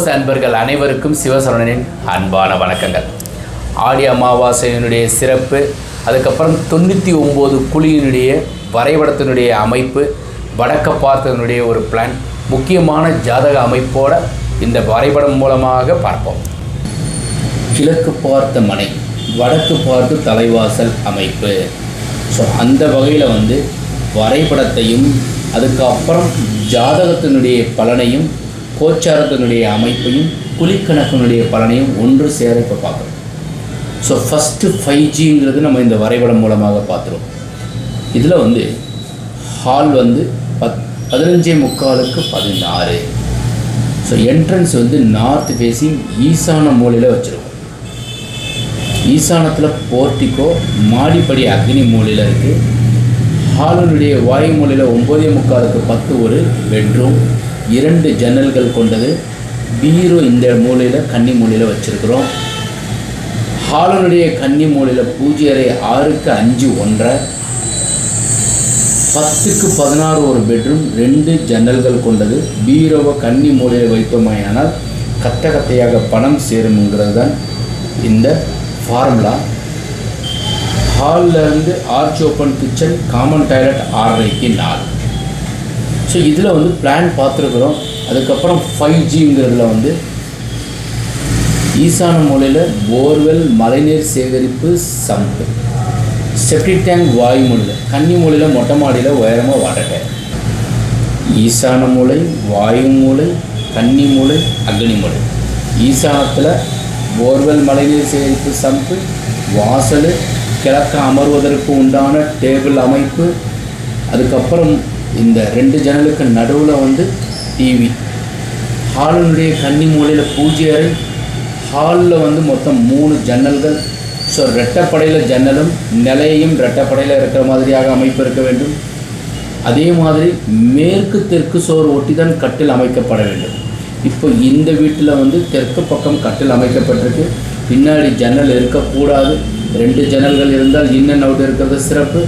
அன்பர்கள் அனைவருக்கும் சிவசரவணனின் அன்பான வணக்கங்கள். ஆடி அமாவாசையினுடைய சிறப்பு, அதுக்கப்புறம் 99 குழியினுடைய வரைபடத்தினுடைய அமைப்பு, வடக்க பார்த்ததனுடைய ஒரு பிளான், முக்கியமான ஜாதக அமைப்போட இந்த வரைபடம் மூலமாக பார்ப்போம். கிழக்கு பார்த்த மனை, வடக்கு பார்த்து தலைவாசல் அமைப்பு. ஸோ அந்த வகையில் வரைபடத்தையும் அதுக்கப்புறம் ஜாதகத்தினுடைய பலனையும் கோச்சாரத்தினுடைய அமைப்பையும் குழிக்கணக்கினுடைய பலனையும் ஒன்று சேர இப்போ பார்க்குறோம். ஸோ ஃபஸ்ட்டு 5Gங்கிறது நம்ம இந்த வரைபடம் மூலமாக பார்த்துருவோம். இதில் hall 15:45 so entrance north facing ஈசான மூலையில் வச்சுருக்கோம். ஈசானத்தில் போர்ட்டிக்கோ, மாடிப்படி அக்னி மூலையில் இருக்குது. ஹாலினுடைய வாயு மூலையில் 9:45 10 ஒரு பெட்ரூம், 2 ஜன்னல்கள் கொண்டது. பீரோ இந்த மூலையில் கன்னி மூலையில் வச்சுருக்கிறோம். ஹாலினுடைய கன்னி மூலையில் பூஜை அறை 6க்கு 5 1.5, 10க்கு 16 ஒரு பெட்ரூம், 2 ஜன்னல்கள் கொண்டது. பீரோவை கன்னி மூலையில் வைத்தோமானால் கத்தையாக பணம் சேருங்கிறது தான் இந்த ஃபார்முலா. ஹாலில் arch open kitchen, common toilet 6:30க்கு 4. ஸோ இதில் பிளான் பார்த்துருக்குறோம். அதுக்கப்புறம் 5Gங்கிறதுல ஈசான மூலையில் போர்வெல், மழைநீர் சேகரிப்பு, சம்பு, செப்டிக் டேங்க் வாயு மூலையில், கன்னி மூலையில் மொட்டை மாடியில் உயரமாக வாட்டர் டேங்க். ஈசான மூலை, வாயு மூலை, கன்னி மூலை, அக்னி மூலை. ஈசானத்தில் போர்வெல், மழைநீர் சேகரிப்பு, சம்பு, வாசல், கிழக்க அமர்வதற்கு உண்டான டேபிள் அமைப்பு. அதுக்கப்புறம் இந்த 2 ஜன்னலுக்கு நடுவில் டிவி. ஹாலினுடைய கன்னி மூலையில் பூஜை அறை. ஹாலில் மொத்தம் 3 ஜன்னல்கள். ஸோ ரெட்டப்படையில் ஜன்னலும் நிலையையும் ரெட்டப்படையில் இருக்கிற மாதிரியாக அமைப்பு இருக்க வேண்டும். அதே மாதிரி மேற்கு தெற்கு சோறு ஒட்டி தான் கட்டில் அமைக்கப்பட வேண்டும். இப்போ இந்த வீட்டில் தெற்கு பக்கம் கட்டில் அமைக்கப்பட்டிருக்கு. பின்னாடி ஜன்னல் இருக்கக்கூடாது. 2 ஜன்னல்கள் இருந்தால் இன் அண்ட் அவுட் இருக்கிறது சிறப்பு.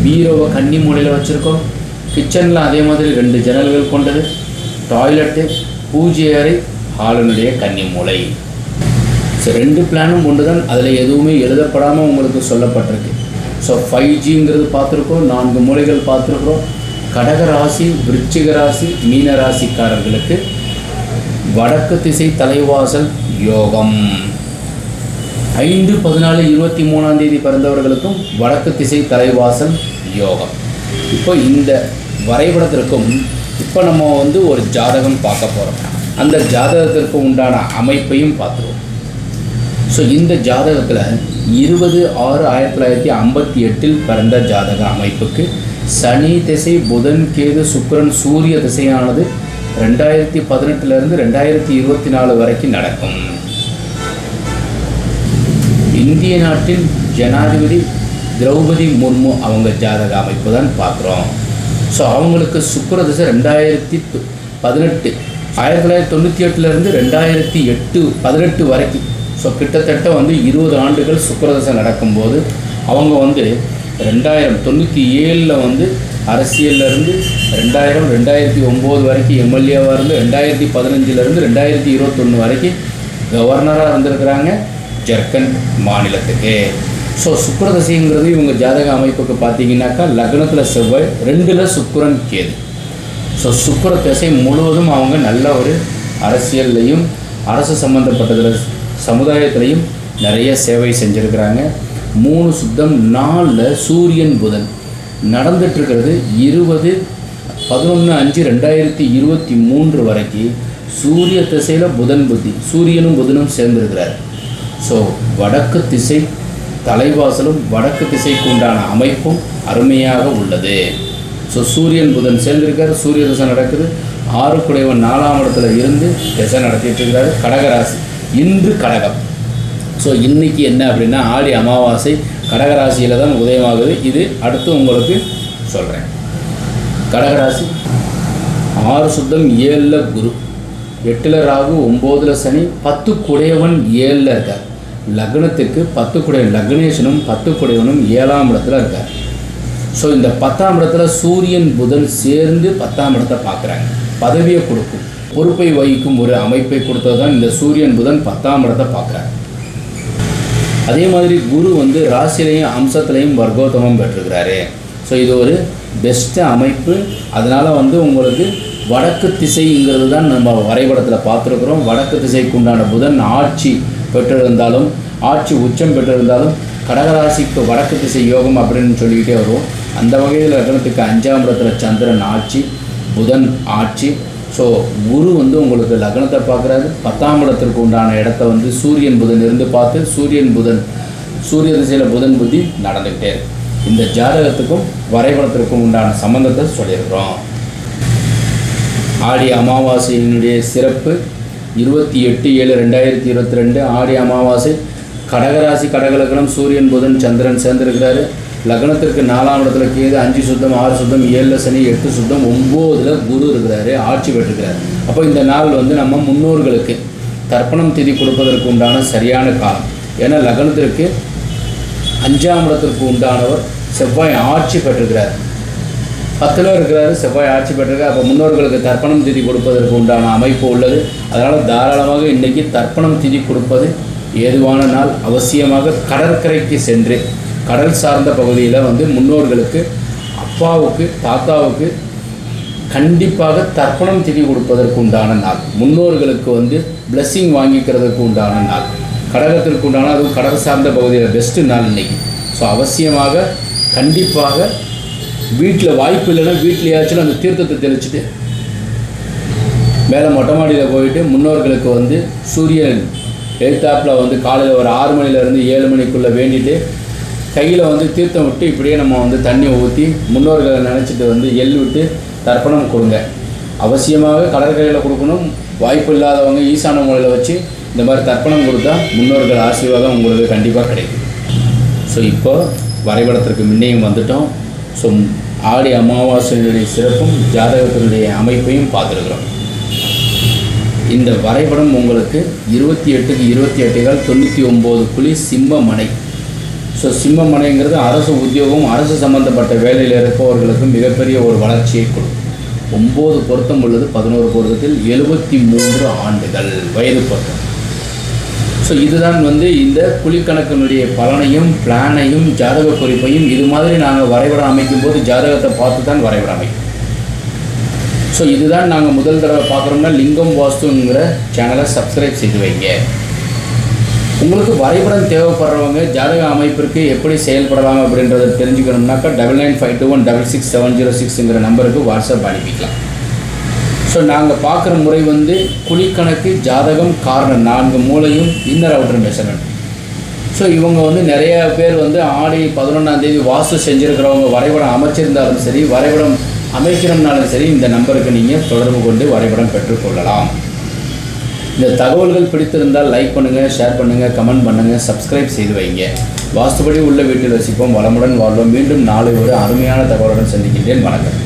பீரோவை கன்னி மூலையில் வச்சுருக்கோம். கிச்சனில் அதே மாதிரி 2 ஜன்னல்கள் கொண்டது. டாய்லெட்டு, பூஜை அறை, ஹாலினுடைய கன்னி மூலை. ஸோ 2 பிளானும் ஒன்று தான், அதில் எதுவுமே எழுதப்படாமல் உங்களுக்கு சொல்லப்பட்டிருக்கு. ஸோ 5Gங்கிறது பார்த்துருக்கோம். 4 மூலைகள் பார்த்துருக்குறோம். கடகராசி, விருச்சிக ராசி, மீன ராசிக்காரர்களுக்கு வடக்கு திசை தலைவாசல் யோகம். 5/14/23 பிறந்தவர்களுக்கும் வடக்கு திசை தலைவாசல் யோகம். இப்போ இந்த வரைபடத்திற்கும் இப்போ நம்ம ஒரு ஜாதகம் பார்க்க போகிறோம். அந்த ஜாதகத்திற்கு உண்டான அமைப்பையும் பார்த்துருவோம். ஸோ இந்த ஜாதகத்தில் 20/6/1958 பிறந்த ஜாதக அமைப்புக்கு சனி திசை, புதன், கேது, சுக்கிரன், சூரிய திசையானது 2018 2024 வரைக்கும் நடக்கும். இந்திய நாட்டின் ஜனாதிபதி திரௌபதி முர்மு அவங்க ஜாதக அமைப்பு தான் பார்க்குறோம். ஸோ அவங்களுக்கு சுக்கிர திசை 2018 1998 2018 வரைக்கும். ஸோ கிட்டத்தட்ட 20 ஆண்டுகள் சுக்கிர திசை நடக்கும்போது அவங்க 2097 அரசியலிருந்து 2009 வரைக்கும் எம்எல்ஏவாக இருந்து 2015 2021 வரைக்கும் கவர்னராக இருந்திருக்கிறாங்க ஜர்க்கண்ட் மாநிலத்துக்கு. ஸோ சுக்கிரதசைங்கிறது இவங்க ஜாதக அமைப்புக்கு பார்த்தீங்கன்னாக்கா லக்னத்தில் செவ்வாய், 2ல் சுக்கிரன், கேது. ஸோ சுக்கிர திசை முழுவதும் அவங்க நல்ல ஒரு அரசியல்லையும் அரசு சம்மந்தப்பட்டதில் சமுதாயத்திலையும் நிறைய சேவை செஞ்சுருக்கிறாங்க. 3 சுத்தம் 4ல் சூரியன் புதன் நடந்துட்டுருக்கிறது. 20/11/5/2023 வரைக்கும் சூரிய திசையில் புதன் புத்தி, சூரியனும் புதனும் சேர்ந்துருக்கிறார். ஸோ வடக்கு திசை தலைவாசலும் வடக்கு திசைக்கு உண்டான அமைப்பும் அருமையாக உள்ளது. ஸோ சூரியன் புதன் சேர்ந்திருக்கார். சூரிய திசை நடக்குது. 6 குடைவன் 4ஆம் இடத்துல இருந்து திசை நடத்திட்டு இருக்கிறாரு. கடகராசி இன்று கடகம். ஸோ இன்றைக்கி என்ன அப்படின்னா ஆடி அமாவாசை கடகராசியில் தான் உதயமாகுது. இது அடுத்து உங்களுக்கு சொல்கிறேன். கடகராசி 6 சுத்தம் 7ல் குரு, 8ல் ராகு, 9ல் சனி, 10 குடையவன் 7ல் இருக்கார். லக்னத்துக்கு 10 குடையவன் லக்னேஷனும் 10 குடையவனும் 7ஆம் இடத்துல இருக்கார். ஸோ இந்த 10ஆம் இடத்துல சூரியன் புதன் சேர்ந்து 10ஆம் இடத்தை பார்க்குறாங்க. பதவியை கொடுக்கும், பொறுப்பை வகிக்கும் ஒரு அமைப்பை கொடுத்தது தான் இந்த சூரியன் புதன் 10ஆம் இடத்தை பார்க்குறாங்க. அதே மாதிரி குரு வந்து ராசிலையும் அம்சத்துலேயும் வர்க்கோத்தமம் பெற்றிருக்கிறாரு. ஸோ இது ஒரு பெஸ்ட்டு அமைப்பு. அதனால் வந்து உங்களுக்கு வடக்கு திசைங்கிறது தான் நம்ம வரைபடத்தில் பார்த்துருக்குறோம். வடக்கு திசைக்கு உண்டான புதன் ஆட்சி பெற்றிருந்தாலும், ஆட்சி உச்சம் பெற்றிருந்தாலும் கடகராசிக்கு வடக்கு திசை யோகம் அப்படின்னு சொல்லிக்கிட்டே வருவோம். அந்த வகையில் லக்னத்துக்கு 5ஆம் இடத்துல சந்திரன் ஆட்சி, புதன் ஆட்சி. ஸோ குரு வந்து உங்களுக்கு லக்னத்தை பார்க்குறாரு. 10ஆம் இடத்திற்கு உண்டான இடத்த வந்து சூரியன் புதன் இருந்து பார்த்து சூரிய திசையில் புதன் புத்தி நடந்துக்கிட்டே இருக்கு. இந்த ஜாதகத்துக்கும் வரைபடத்திற்கும் உண்டான சம்பந்தத்தை சொல்லியிருக்கிறோம். ஆடி அமாவாசையினுடைய சிறப்பு 28/7/2022 ஆடி அமாவாசை. கடகராசி கடகலக்கணம் சூரியன் புதன் சந்திரன் சேர்ந்திருக்கிறாரு. லக்னத்திற்கு 4ஆம் இடத்துல கேது, 5 சுத்தம் 6 சுத்தம் 7 சனி 8 சுத்தம் 9 குரு இருக்கிறாரு, ஆட்சி பெற்றிருக்கிறார். அப்போ இந்த நாள் வந்து நம்ம முன்னோர்களுக்கு தர்ப்பணம் திதி கொடுப்பதற்கு உண்டான சரியான காலம். ஏன்னா லக்னத்திற்கு 5ஆம் இடத்திற்கு உண்டானவர் செவ்வாய் ஆட்சி பெற்றிருக்கிறார். 10ல் இருக்கிறாரு, செவ்வாய் ஆட்சி பெற்றிருக்கார். அப்போ முன்னோர்களுக்கு தர்ப்பணம் திதி கொடுப்பதற்கு உண்டான அமைப்பு உள்ளது. அதனால் தாராளமாக இன்றைக்கி தர்ப்பணம் திதி கொடுப்பது ஏதுவான நாள். அவசியமாக கடற்கரைக்கு சென்று கடல் சார்ந்த பகுதியில் வந்து முன்னோர்களுக்கு, அப்பாவுக்கு, தாத்தாவுக்கு கண்டிப்பாக தர்ப்பணம் திதி கொடுப்பதற்கு உண்டான நாள். முன்னோர்களுக்கு வந்து பிளெஸ்ஸிங் வாங்கிக்கிறதுக்கு உண்டான நாள். கடகத்திற்கு உண்டான, அதுவும் கடல் சார்ந்த பகுதியில் பெஸ்ட்டு நாள் இன்றைக்கி. ஸோ அவசியமாக கண்டிப்பாக வீட்டில் வாய்ப்பு இல்லைன்னா வீட்லையாச்சும் அந்த தீர்த்தத்தை தெளிச்சுட்டு மேலே மொட்டை மாடியில் போயிட்டு முன்னோர்களுக்கு வந்து சூரியன் எழுத்தாப்பில் வந்து காலையில் ஒரு 6 மணிலேருந்து 7 மணிக்குள்ளே வேண்டிட்டு கையில் வந்து தீர்த்தம் விட்டு இப்படியே நம்ம வந்து தண்ணி ஊற்றி முன்னோர்களை நினச்சிட்டு வந்து எள் விட்டு தர்ப்பணம் கொடுங்க. அவசியமாக கடற்கரையில் கொடுக்கணும். வாய்ப்பு இல்லாதவங்க ஈசான மூலையில் வச்சு இந்த மாதிரி தர்ப்பணம் கொடுத்தா முன்னோர்கள் ஆசீர்வாதம் உங்களுக்கு கண்டிப்பாக கிடைக்கும். ஸோ இப்போ வரைபடத்திற்கு முன்னையும் வந்துட்டோம். ஸோ ஆடி அமாவாசையினுடைய சிறப்பும் ஜாதகத்தினுடைய அமைப்பையும் பார்த்துருக்குறோம். இந்த வரைபடம் உங்களுக்கு 28க்கு 28 99 சிம்மமனை. ஸோ சிம்மமனைங்கிறது அரசு உத்தியோகம், அரசு சம்பந்தப்பட்ட வேலையில் இருப்பவர்களுக்கு மிகப்பெரிய ஒரு வளர்ச்சியை கொடுக்கும். 9 பொருத்தம் உள்ளது. 11 பொருத்தத்தில் 73 ஆண்டுகள் வயது பொருத்தம். ஸோ இதுதான் வந்து இந்த குழிக்கணக்கினுடைய பலனையும் பிளானையும் ஜாதக குறிப்பையும் இது மாதிரி நாங்கள் வரைபடம் அமைக்கும் போது ஜாதகத்தை பார்த்து தான் வரைபடம் அமைக்கும். ஸோ இதுதான் நாங்கள் முதல் தடவை பார்க்குறோம்னா லிங்கம் வாஸ்துங்கிற சேனலை சப்ஸ்கிரைப் செய்து வைங்க. உங்களுக்கு வரைபடம் தேவைப்படுறவங்க ஜாதக அமைப்பிற்கு எப்படி செயல்படலாம் அப்படின்றத தெரிஞ்சுக்கணும்னாக்கா 9951666706ங்கிற நம்பருக்கு வாட்ஸ்அப் அனுப்பிக்கலாம். ஸோ நாங்கள் பார்க்குற முறை வந்து குழிக்கணக்கு, ஜாதகம், காரணம் 4 மூலையும் இன்னர் அவுட்டர் மெஷர்மெண்ட். ஸோ இவங்க வந்து நிறைய பேர் வந்து ஆடி 11ஆம் தேதி வாஸ்து செஞ்சுருக்கிறவங்க வரைபடம் அமைச்சிருந்தாலும் சரி, வரைபடம் அமைக்கிறோம்னாலும் சரி, இந்த நம்பருக்கு நீங்கள் தொடர்பு கொண்டு வரைபடம் பெற்றுக்கொள்ளலாம். இந்த தகவல்கள் பிடித்திருந்தால் லைக் பண்ணுங்கள், ஷேர் பண்ணுங்கள், கமெண்ட் பண்ணுங்கள், சப்ஸ்கிரைப் செய்து வைங்க. வாஸ்துபடி உள்ள வீட்டில் வசிப்போம், வளமுடன் வாழ்வோம். மீண்டும் நாளை ஒரு அருமையான தகவலுடன் சந்திக்கின்றேன். வணக்கம்.